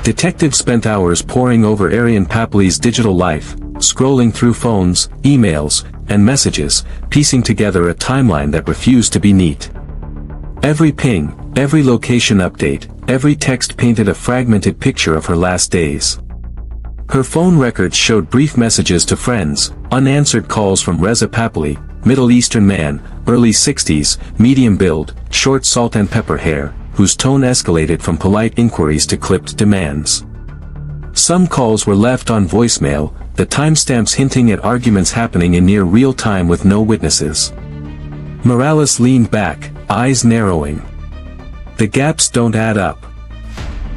Detectives spent hours poring over Aryan Papoli's digital life, scrolling through phones, emails, and messages, piecing together a timeline that refused to be neat. Every ping, every location update, every text painted a fragmented picture of her last days. Her phone records showed brief messages to friends, unanswered calls from Reza Papoli, Middle Eastern man, early 60s, medium build, short salt and pepper hair, whose tone escalated from polite inquiries to clipped demands. Some calls were left on voicemail, the timestamps hinting at arguments happening in near real time with no witnesses. Morales leaned back, eyes narrowing. The gaps don't add up.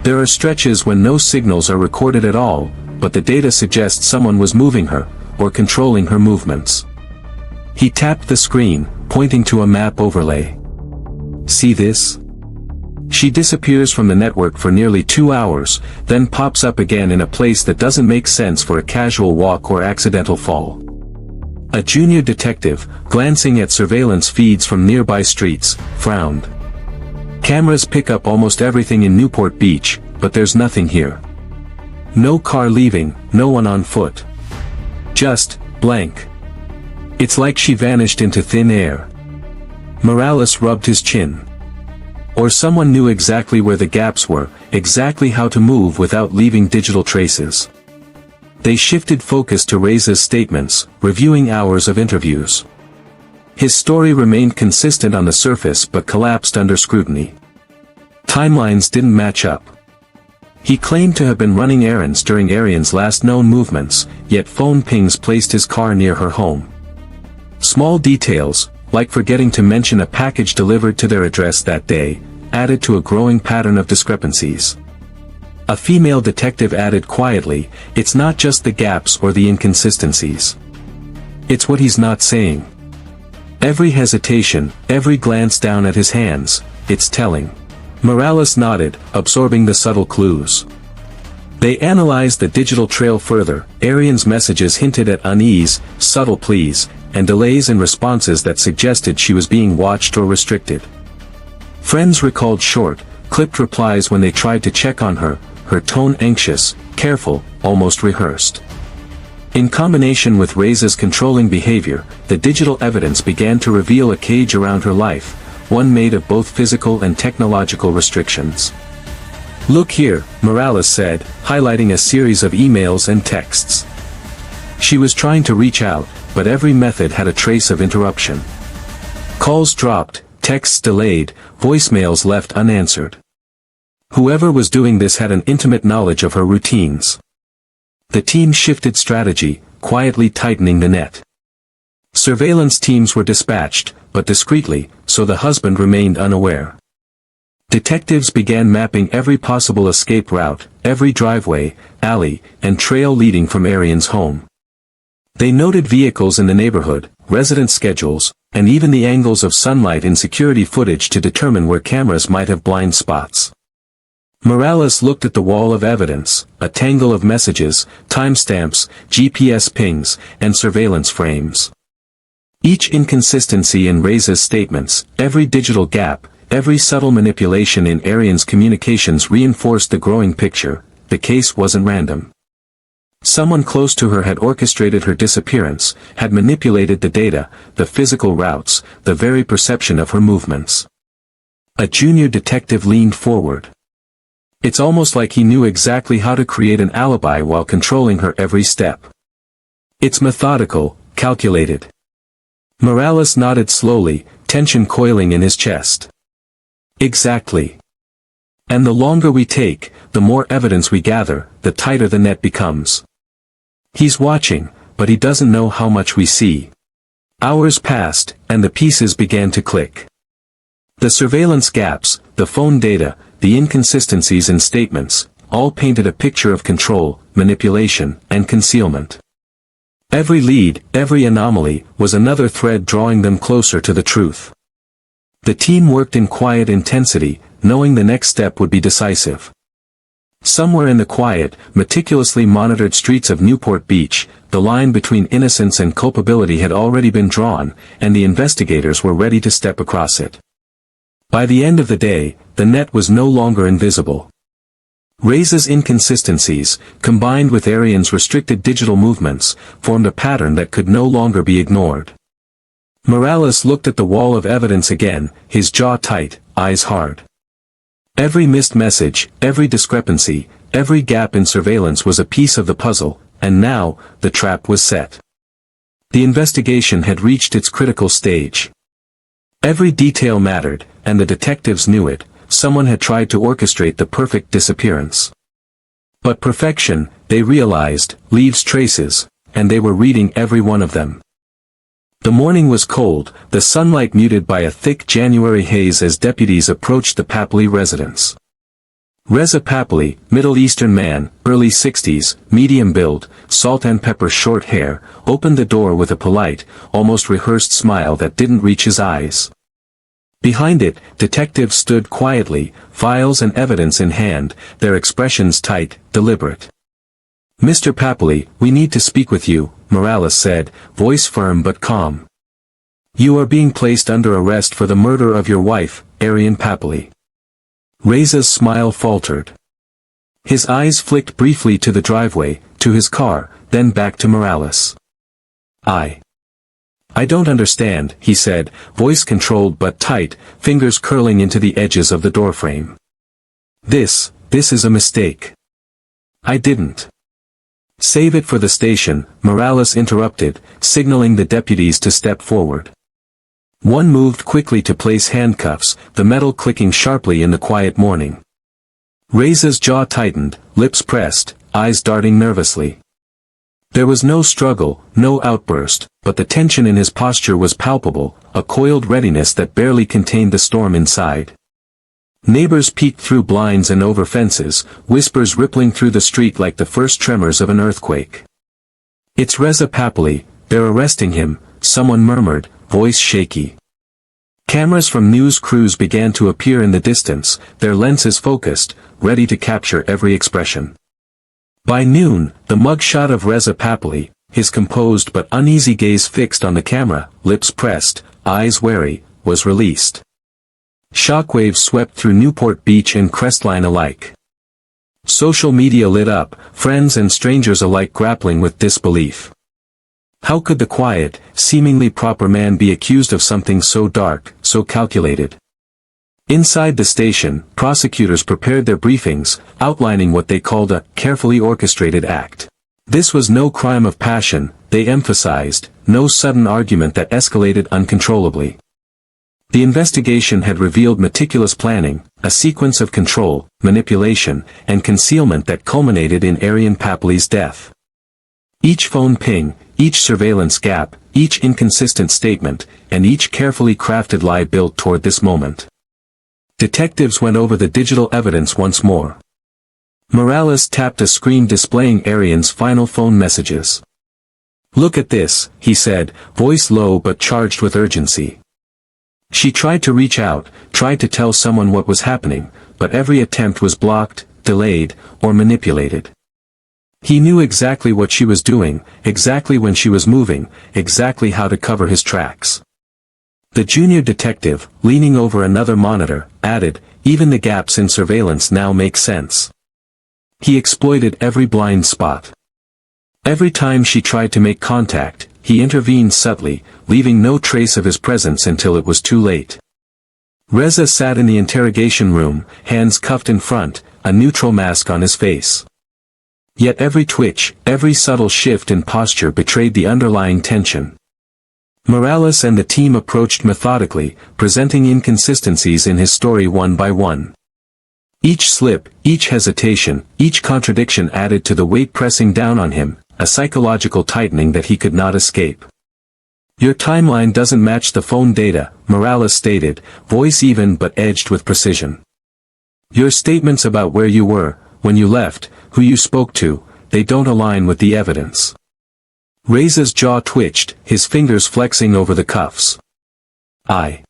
There are stretches when no signals are recorded at all, but the data suggests someone was moving her, or controlling her movements. He tapped the screen, pointing to a map overlay. See this? She disappears from the network for nearly 2 hours, then pops up again in a place that doesn't make sense for a casual walk or accidental fall. A junior detective, glancing at surveillance feeds from nearby streets, frowned. Cameras pick up almost everything in Newport Beach, but there's nothing here. No car leaving, no one on foot. Just, blank. It's like she vanished into thin air. Morales rubbed his chin. Or someone knew exactly where the gaps were, exactly how to move without leaving digital traces. They shifted focus to Reza's statements, reviewing hours of interviews. His story remained consistent on the surface but collapsed under scrutiny. Timelines didn't match up. He claimed to have been running errands during Aryan's last known movements, yet phone pings placed his car near her home. Small details, like forgetting to mention a package delivered to their address that day, added to a growing pattern of discrepancies. A female detective added quietly, "It's not just the gaps or the inconsistencies. It's what he's not saying." Every hesitation, every glance down at his hands, it's telling. Morales nodded, absorbing the subtle clues. They analyzed the digital trail further. Aryan's messages hinted at unease, subtle pleas, and delays in responses that suggested she was being watched or restricted. Friends recalled short, clipped replies when they tried to check on her, her tone anxious, careful, almost rehearsed. In combination with Reza's controlling behavior, the digital evidence began to reveal a cage around her life, one made of both physical and technological restrictions. "Look here," Morales said, highlighting a series of emails and texts. She was trying to reach out, but every method had a trace of interruption. Calls dropped, texts delayed, voicemails left unanswered. Whoever was doing this had an intimate knowledge of her routines. The team shifted strategy, quietly tightening the net. Surveillance teams were dispatched, but discreetly, so the husband remained unaware. Detectives began mapping every possible escape route, every driveway, alley, and trail leading from Aryan's home. They noted vehicles in the neighborhood, resident schedules, and even the angles of sunlight in security footage to determine where cameras might have blind spots. Morales looked at the wall of evidence, a tangle of messages, timestamps, GPS pings, and surveillance frames. Each inconsistency in Reza's statements, every digital gap, every subtle manipulation in Aryan's communications reinforced the growing picture. The case wasn't random. Someone close to her had orchestrated her disappearance, had manipulated the data, the physical routes, the very perception of her movements. A junior detective leaned forward. It's almost like he knew exactly how to create an alibi while controlling her every step. It's methodical, calculated. Morales nodded slowly, tension coiling in his chest. Exactly. And the longer we take, the more evidence we gather, the tighter the net becomes. He's watching, but he doesn't know how much we see. Hours passed, and the pieces began to click. The surveillance gaps, the phone data, the inconsistencies in statements, all painted a picture of control, manipulation, and concealment. Every lead, every anomaly, was another thread drawing them closer to the truth. The team worked in quiet intensity, knowing the next step would be decisive. Somewhere in the quiet, meticulously monitored streets of Newport Beach, the line between innocence and culpability had already been drawn, and the investigators were ready to step across it. By the end of the day, the net was no longer invisible. Reza's inconsistencies, combined with Aryan's restricted digital movements, formed a pattern that could no longer be ignored. Morales looked at the wall of evidence again, his jaw tight, eyes hard. Every missed message, every discrepancy, every gap in surveillance was a piece of the puzzle, and now, the trap was set. The investigation had reached its critical stage. Every detail mattered, and the detectives knew it. Someone had tried to orchestrate the perfect disappearance. But perfection, they realized, leaves traces, and they were reading every one of them. The morning was cold, the sunlight muted by a thick January haze as deputies approached the Papoli residence. Reza Papoli, Middle Eastern man, early 60s, medium build, salt and pepper short hair, opened the door with a polite, almost rehearsed smile that didn't reach his eyes. Behind it, detectives stood quietly, files and evidence in hand, their expressions tight, deliberate. "Mr. Papoli, we need to speak with you," Morales said, voice firm but calm. "You are being placed under arrest for the murder of your wife, Aryan Papoli." Reza's smile faltered. His eyes flicked briefly to the driveway, to his car, then back to Morales. I don't understand," he said, voice controlled but tight, fingers curling into the edges of the doorframe. This is a mistake. I didn't." "Save it for the station," Morales interrupted, signaling the deputies to step forward. One moved quickly to place handcuffs, the metal clicking sharply in the quiet morning. Reza's jaw tightened, lips pressed, eyes darting nervously. There was no struggle, no outburst, but the tension in his posture was palpable, a coiled readiness that barely contained the storm inside. Neighbors peeked through blinds and over fences, whispers rippling through the street like the first tremors of an earthquake. "It's Reza Papoli, they're arresting him," someone murmured, voice shaky. Cameras from news crews began to appear in the distance, their lenses focused, ready to capture every expression. By noon, the mugshot of Reza Papoli, his composed but uneasy gaze fixed on the camera, lips pressed, eyes wary, was released. Shockwaves swept through Newport Beach and Crestline alike. Social media lit up, friends and strangers alike grappling with disbelief. How could the quiet, seemingly proper man be accused of something so dark, so calculated? Inside the station, prosecutors prepared their briefings, outlining what they called a carefully orchestrated act. This was no crime of passion, they emphasized, no sudden argument that escalated uncontrollably. The investigation had revealed meticulous planning, a sequence of control, manipulation, and concealment that culminated in Aryan Papoli's death. Each phone ping, each surveillance gap, each inconsistent statement, and each carefully crafted lie built toward this moment. Detectives went over the digital evidence once more. Morales tapped a screen displaying Aryan's final phone messages. "Look at this," he said, voice low but charged with urgency. "She tried to reach out, tried to tell someone what was happening, but every attempt was blocked, delayed, or manipulated. He knew exactly what she was doing, exactly when she was moving, exactly how to cover his tracks." The junior detective, leaning over another monitor, added, "Even the gaps in surveillance now make sense. He exploited every blind spot. Every time she tried to make contact, he intervened subtly, leaving no trace of his presence until it was too late." Reza sat in the interrogation room, hands cuffed in front, a neutral mask on his face. Yet every twitch, every subtle shift in posture betrayed the underlying tension. Morales and the team approached methodically, presenting inconsistencies in his story one by one. Each slip, each hesitation, each contradiction added to the weight pressing down on him, a psychological tightening that he could not escape. "Your timeline doesn't match the phone data," Morales stated, voice even but edged with precision. "Your statements about where you were, when you left, who you spoke to, they don't align with the evidence." Reza's jaw twitched, his fingers flexing over the cuffs. I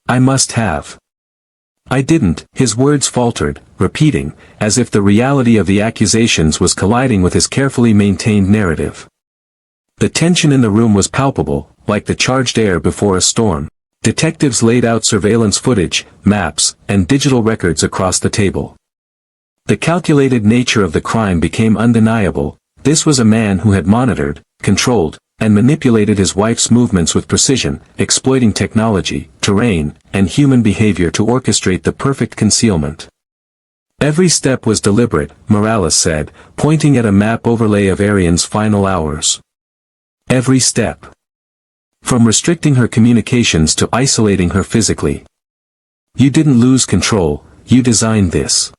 must have. I didn't," his words faltered, repeating, as if the reality of the accusations was colliding with his carefully maintained narrative. The tension in the room was palpable, like the charged air before a storm. Detectives laid out surveillance footage, maps, and digital records across the table. The calculated nature of the crime became undeniable. This was a man who had monitored, controlled, and manipulated his wife's movements with precision, exploiting technology, terrain, and human behavior to orchestrate the perfect concealment. Every step was deliberate, Morales said, pointing at a map overlay of Aryan's final hours. Every step. From restricting her communications to isolating her physically. You didn't lose control, you designed this.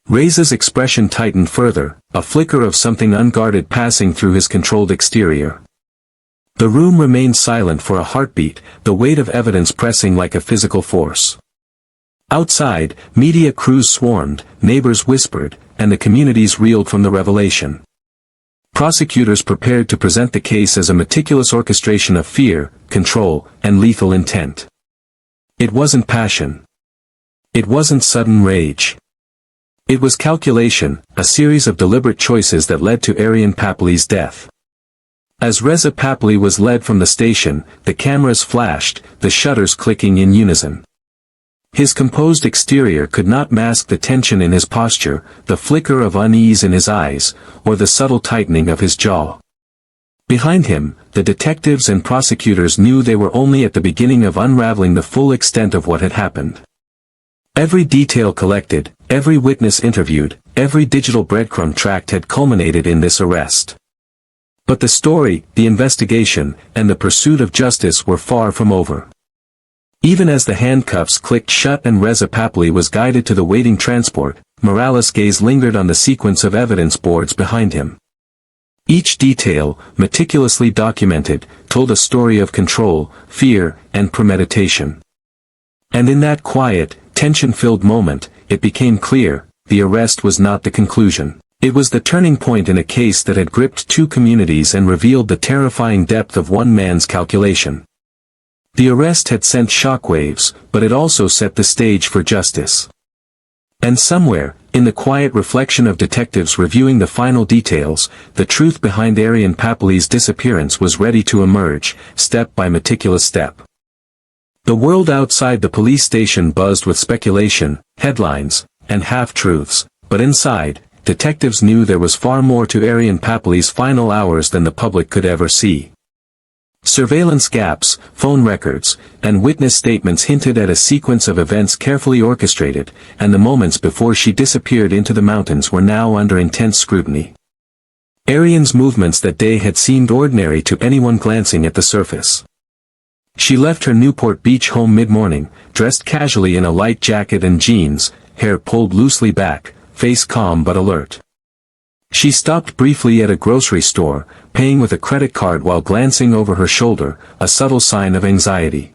Reza's expression tightened further, a flicker of something unguarded passing through his controlled exterior. The room remained silent for a heartbeat, the weight of evidence pressing like a physical force. Outside, media crews swarmed, neighbors whispered, and the communities reeled from the revelation. Prosecutors prepared to present the case as a meticulous orchestration of fear, control, and lethal intent. It wasn't passion. It wasn't sudden rage. It was calculation, a series of deliberate choices that led to Aryan Papoli's death. As Reza Papoli was led from the station, the cameras flashed, the shutters clicking in unison. His composed exterior could not mask the tension in his posture, the flicker of unease in his eyes, or the subtle tightening of his jaw. Behind him, the detectives and prosecutors knew they were only at the beginning of unraveling the full extent of what had happened. Every detail collected, every witness interviewed, every digital breadcrumb tracked had culminated in this arrest. But the story, the investigation, and the pursuit of justice were far from over. Even as the handcuffs clicked shut and Reza Papoli was guided to the waiting transport, Morales' gaze lingered on the sequence of evidence boards behind him. Each detail, meticulously documented, told a story of control, fear, and premeditation. And in that quiet, tension-filled moment, it became clear, the arrest was not the conclusion. It was the turning point in a case that had gripped two communities and revealed the terrifying depth of one man's calculation. The arrest had sent shockwaves, but it also set the stage for justice. And somewhere, in the quiet reflection of detectives reviewing the final details, the truth behind Aryan Papoli's disappearance was ready to emerge, step by meticulous step. The world outside the police station buzzed with speculation, headlines, and half-truths, but inside, detectives knew there was far more to Aryan Papoli's final hours than the public could ever see. Surveillance gaps, phone records, and witness statements hinted at a sequence of events carefully orchestrated, and the moments before she disappeared into the mountains were now under intense scrutiny. Aryan's movements that day had seemed ordinary to anyone glancing at the surface. She left her Newport Beach home mid-morning, dressed casually in a light jacket and jeans, hair pulled loosely back, face calm but alert. She stopped briefly at a grocery store, paying with a credit card while glancing over her shoulder, a subtle sign of anxiety.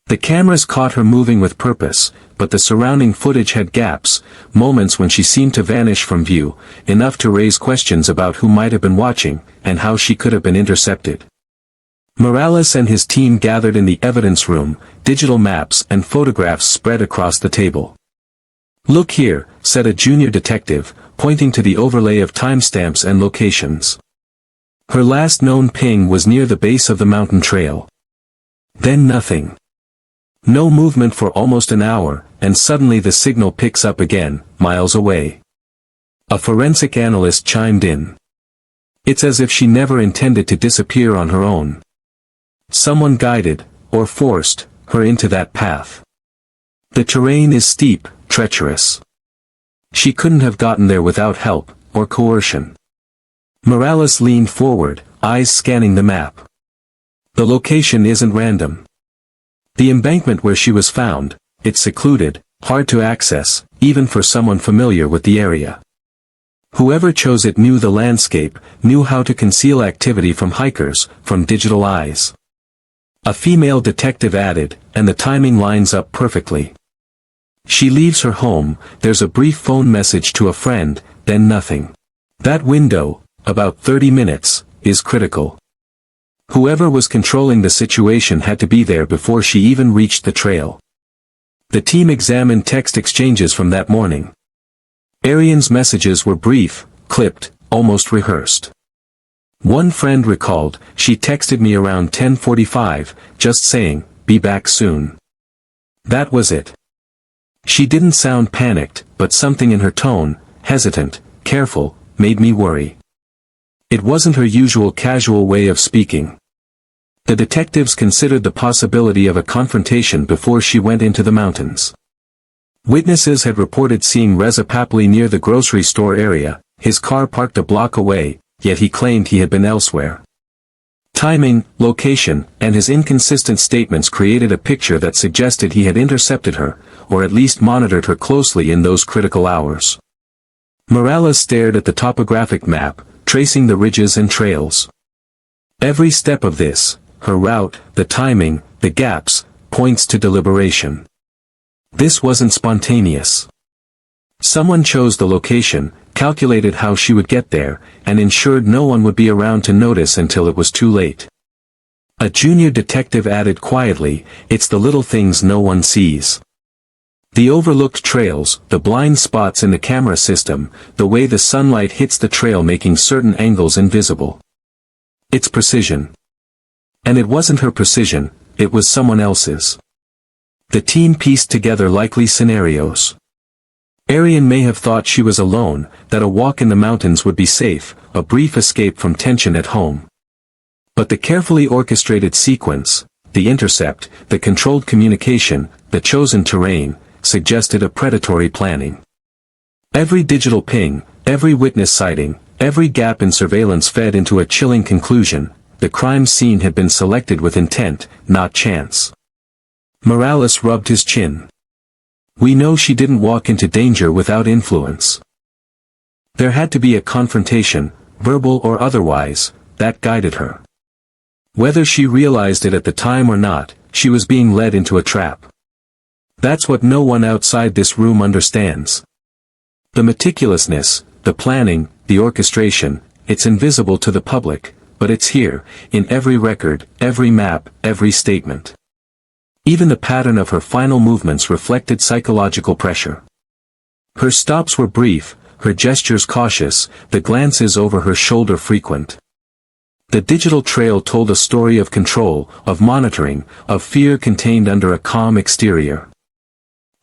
The cameras caught her moving with purpose, but the surrounding footage had gaps, moments when she seemed to vanish from view, enough to raise questions about who might have been watching, and how she could have been intercepted. Morales and his team gathered in the evidence room, digital maps and photographs spread across the table. "Look here," said a junior detective, pointing to the overlay of timestamps and locations. Her last known ping was near the base of the mountain trail. Then nothing. No movement for almost an hour, and suddenly the signal picks up again, miles away. A forensic analyst chimed in. "It's as if she never intended to disappear on her own. Someone guided, or forced, her into that path. The terrain is steep, treacherous. She couldn't have gotten there without help, or coercion." Morales leaned forward, eyes scanning the map. "The location isn't random. The embankment where she was found, it's secluded, hard to access, even for someone familiar with the area. Whoever chose it knew the landscape, knew how to conceal activity from hikers, from digital eyes." A female detective added, "And the timing lines up perfectly. She leaves her home, there's a brief phone message to a friend, then nothing. That window, about 30 minutes, is critical. Whoever was controlling the situation had to be there before she even reached the trail." The team examined text exchanges from that morning. Aryan's messages were brief, clipped, almost rehearsed. One friend recalled, "She texted me around 10:45, just saying, 'Be back soon.' That was it." She didn't sound panicked, but something in her tone, hesitant, careful, made me worry. It wasn't her usual casual way of speaking. The detectives considered the possibility of a confrontation before she went into the mountains. Witnesses had reported seeing Reza Papoli near the grocery store area, his car parked a block away, yet he claimed he had been elsewhere. Timing, location, and his inconsistent statements created a picture that suggested he had intercepted her, or at least monitored her closely in those critical hours. Morales stared at the topographic map, tracing the ridges and trails. Every step of this, her route, the timing, the gaps, points to deliberation. This wasn't spontaneous. Someone chose the location, calculated how she would get there, and ensured no one would be around to notice until it was too late. A junior detective added quietly, "It's the little things no one sees." The overlooked trails, the blind spots in the camera system, the way the sunlight hits the trail making certain angles invisible. It's precision. And it wasn't her precision, it was someone else's. The team pieced together likely scenarios. Aryan may have thought she was alone, that a walk in the mountains would be safe, a brief escape from tension at home. But the carefully orchestrated sequence, the intercept, the controlled communication, the chosen terrain, suggested a predatory planning. Every digital ping, every witness sighting, every gap in surveillance fed into a chilling conclusion: the crime scene had been selected with intent, not chance. Morales rubbed his chin. We know she didn't walk into danger without influence. There had to be a confrontation, verbal or otherwise, that guided her. Whether she realized it at the time or not, she was being led into a trap. That's what no one outside this room understands. The meticulousness, the planning, the orchestration, it's invisible to the public, but it's here, in every record, every map, every statement. Even the pattern of her final movements reflected psychological pressure. Her stops were brief, her gestures cautious, the glances over her shoulder frequent. The digital trail told a story of control, of monitoring, of fear contained under a calm exterior.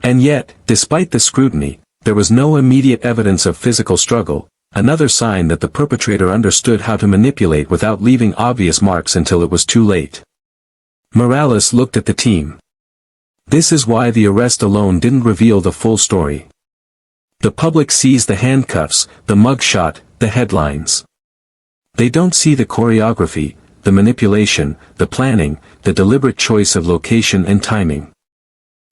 And yet, despite the scrutiny, there was no immediate evidence of physical struggle, another sign that the perpetrator understood how to manipulate without leaving obvious marks until it was too late. Morales looked at the team. This is why the arrest alone didn't reveal the full story. The public sees the handcuffs, the mugshot, the headlines. They don't see the choreography, the manipulation, the planning, the deliberate choice of location and timing.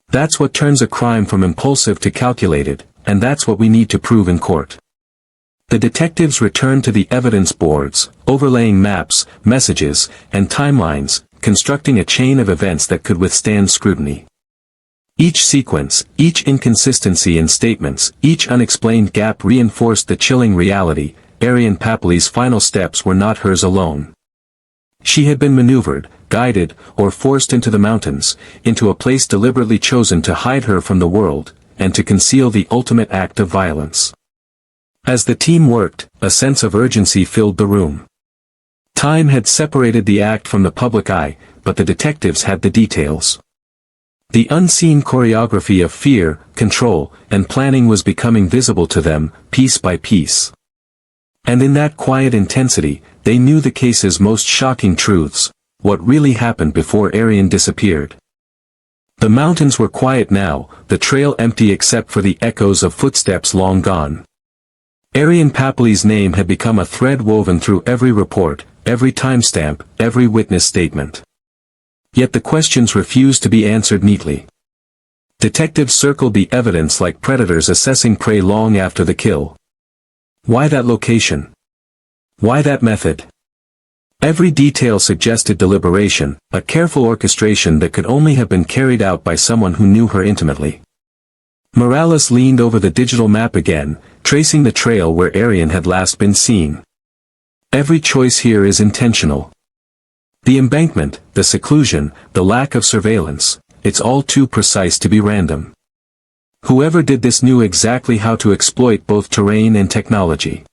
That's what turns a crime from impulsive to calculated, and that's what we need to prove in court. The detectives returned to the evidence boards, overlaying maps, messages, and timelines, constructing a chain of events that could withstand scrutiny. Each sequence, each inconsistency in statements, each unexplained gap reinforced the chilling reality: Aryan Papoli's final steps were not hers alone. She had been maneuvered, guided, or forced into the mountains, into a place deliberately chosen to hide her from the world, and to conceal the ultimate act of violence. As the team worked, a sense of urgency filled the room. Time had separated the act from the public eye, but the detectives had the details. The unseen choreography of fear, control, and planning was becoming visible to them, piece by piece. And in that quiet intensity, they knew the case's most shocking truths: what really happened before Aryan disappeared. The mountains were quiet now, the trail empty except for the echoes of footsteps long gone. Aryan Papoli's name had become a thread woven through every report, every timestamp, every witness statement. Yet the questions refused to be answered neatly. Detectives circled the evidence like predators assessing prey long after the kill. Why that location? Why that method? Every detail suggested deliberation, a careful orchestration that could only have been carried out by someone who knew her intimately. Morales leaned over the digital map again, tracing the trail where Aryan had last been seen. Every choice here is intentional. The embankment, the seclusion, the lack of surveillance, it's all too precise to be random. Whoever did this knew exactly how to exploit both terrain and technology.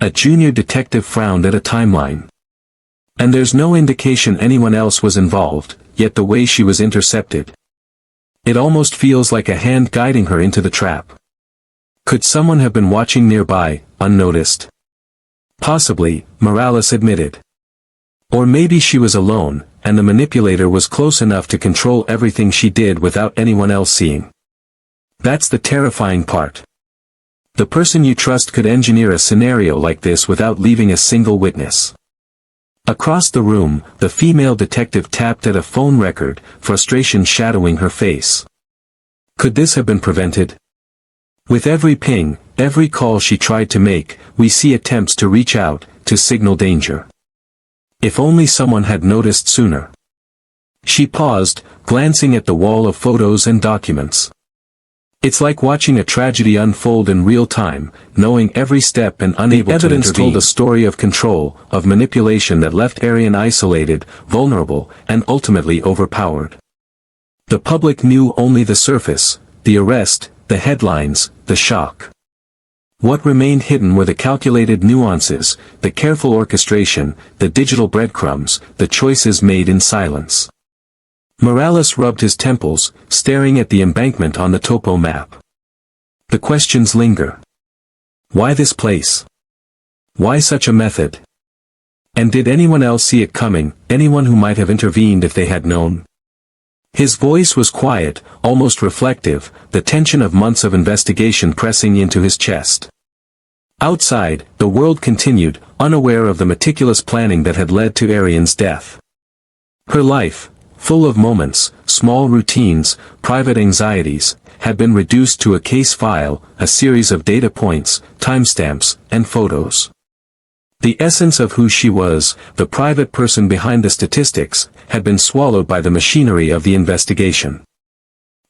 A junior detective frowned at a timeline. And there's no indication anyone else was involved, yet the way she was intercepted. It almost feels like a hand guiding her into the trap. Could someone have been watching nearby, unnoticed? Possibly, Morales admitted. Or maybe she was alone, and the manipulator was close enough to control everything she did without anyone else seeing. That's the terrifying part. The person you trust could engineer a scenario like this without leaving a single witness. Across the room, the female detective tapped at a phone record, frustration shadowing her face. Could this have been prevented? With every ping, every call she tried to make, we see attempts to reach out, to signal danger. If only someone had noticed sooner. She paused, glancing at the wall of photos and documents. It's like watching a tragedy unfold in real time, knowing every step and unable to intervene. The evidence told a story of control, of manipulation that left Aryan isolated, vulnerable, and ultimately overpowered. The public knew only the surface, the arrest, the headlines, the shock. What remained hidden were the calculated nuances, the careful orchestration, the digital breadcrumbs, the choices made in silence. Morales rubbed his temples, staring at the embankment on the topo map. The questions linger. Why this place? Why such a method? And did anyone else see it coming, anyone who might have intervened if they had known? His voice was quiet, almost reflective, the tension of months of investigation pressing into his chest. Outside, the world continued, unaware of the meticulous planning that had led to Aryan's death. Her life, full of moments, small routines, private anxieties, had been reduced to a case file, a series of data points, timestamps, and photos. The essence of who she was, the private person behind the statistics, had been swallowed by the machinery of the investigation.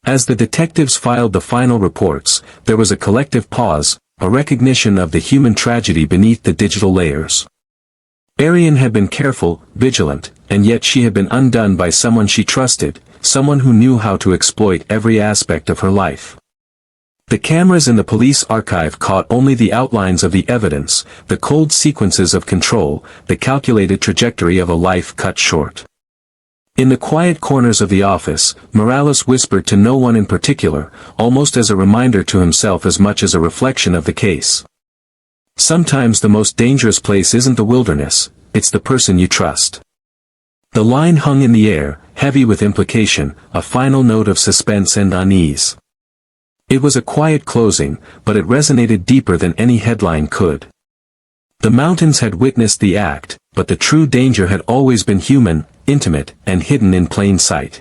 As the detectives filed the final reports, there was a collective pause, a recognition of the human tragedy beneath the digital layers. Aryan had been careful, vigilant, and yet she had been undone by someone she trusted, someone who knew how to exploit every aspect of her life. The cameras in the police archive caught only the outlines of the evidence, the cold sequences of control, the calculated trajectory of a life cut short. In the quiet corners of the office, Morales whispered to no one in particular, almost as a reminder to himself as much as a reflection of the case. Sometimes the most dangerous place isn't the wilderness, it's the person you trust. The line hung in the air, heavy with implication, a final note of suspense and unease. It was a quiet closing, but it resonated deeper than any headline could. The mountains had witnessed the act, but the true danger had always been human, intimate, and hidden in plain sight.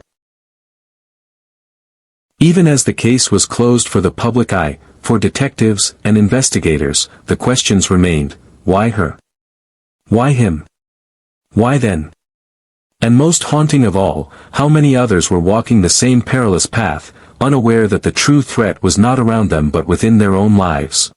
Even as the case was closed for the public eye, for detectives and investigators, the questions remained: why her? Why him? Why then? And most haunting of all, how many others were walking the same perilous path, unaware that the true threat was not around them but within their own lives.